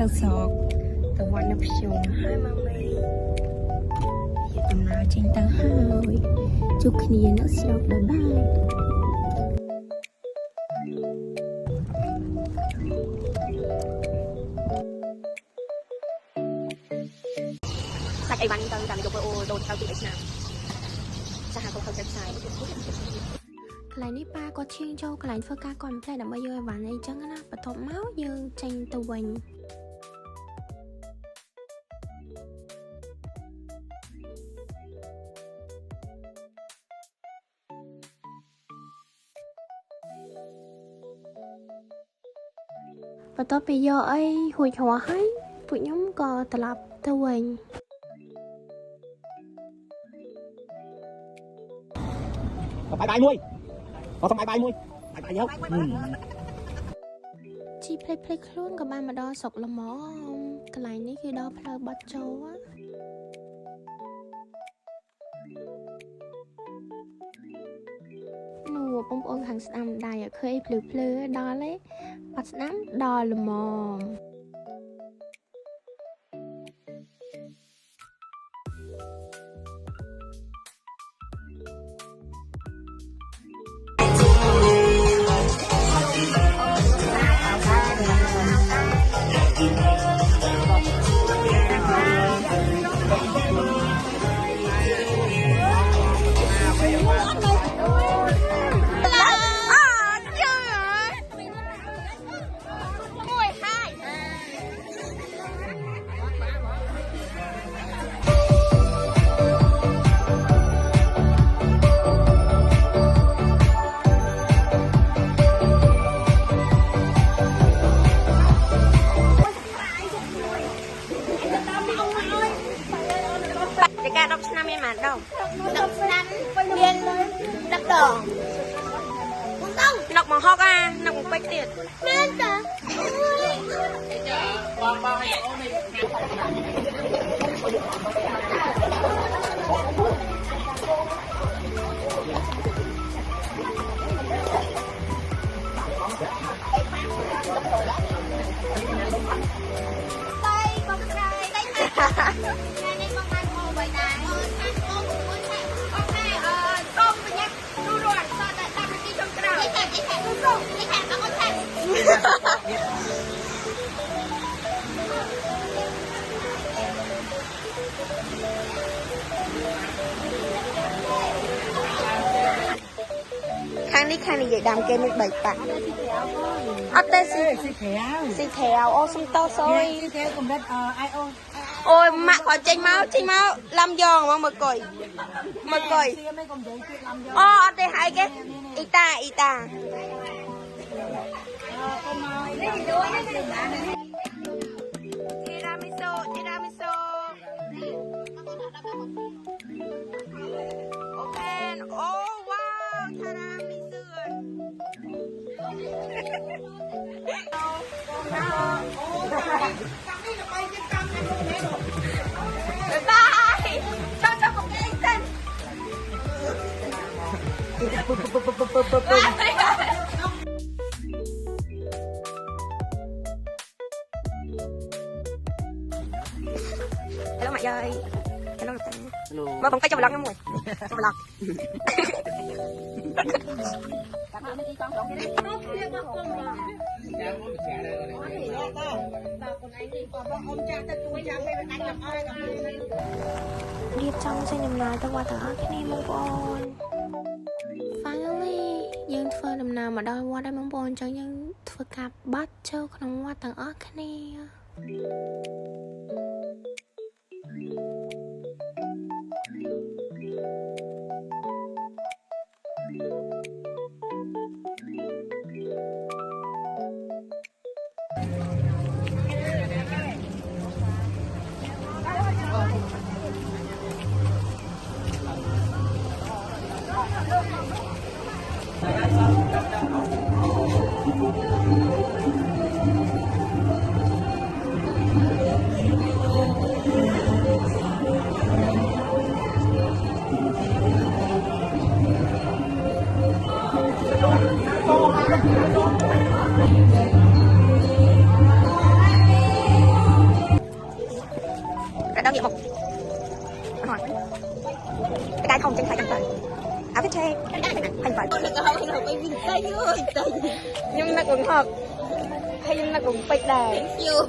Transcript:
នៅស្រុកទៅវត្តនៅភ្ជុំហើយមកមេដំណើរចេញទៅហើយជួបគ្នានៅស្រុកបាយបាយសាច់អីវ៉ាន់ទៅតាមយកអូដូនទៅពីឆ្នាំចាស់ក៏ខំផ្សាយកន្លែងនេះប៉ាគាត់ឈៀងចូលកន្លែងធ្វើការគាត់មិនផ្លែដើម្បីយកអីវ៉ាន់អីចឹងណាបន្ទាប់មកយើងចេញទៅវិញបន្ទាប់ពីយកអីរួចរាល់ហើយពួកខ្ញុំក៏ត្រឡប់ទៅវិញបាយមួយក៏សុំបាយមួយបាយយកជីភ្លេចខ្លួនក៏បានមកដល់ស្រុកល្មមកន្លែងនេះគឺដល់ផ្លូវបាត់ចូលនោះបងប្អូនខាងស្ដាំដៃឃើញភ្លឺដល់ទេបាត់ស្ដាំដល់ល្មមការ10ឆ្នាំមានប៉ុន្មានដង10ឆ្នាំមាន10ដងនឹកមកហុកនឹកមកពេជ្រទៀតមានតាបងឲ្យអូនខាងនេះនិយាយដើមគេមាន3ប៉ាក់អត់ទេស៊ីក្រៅអូសុំតោសយស៊ីក្រៅកម្រិតអូយម៉ាក់គាត់ចេញមកឡំយ៉ងហ្មងមើលកុយអូអត់ទេហើយគេអ៊ីតាទីរ៉ាមីសូអូខេអូវ៉ាវទីរ៉ាមីសូបាយចាំមកគេសិនHello mày ơi. Hello. Mà bông tay cho vlog nha mọi. Cho vlog. Đi trong xe nằm nói tao qua tao cái này mong con. Finally យើងធ្វើដំណើរមកដល់វត្តហើយបងប្អូនអញ្ចឹងយើងធ្វើការបាត់ចូលក្នុងវត្តទាំងអស់គ្នា thành phải Không phải viên tay ơi tay nhưng nó cũng hợp hay nhưng nó cũng bạch đà nhiều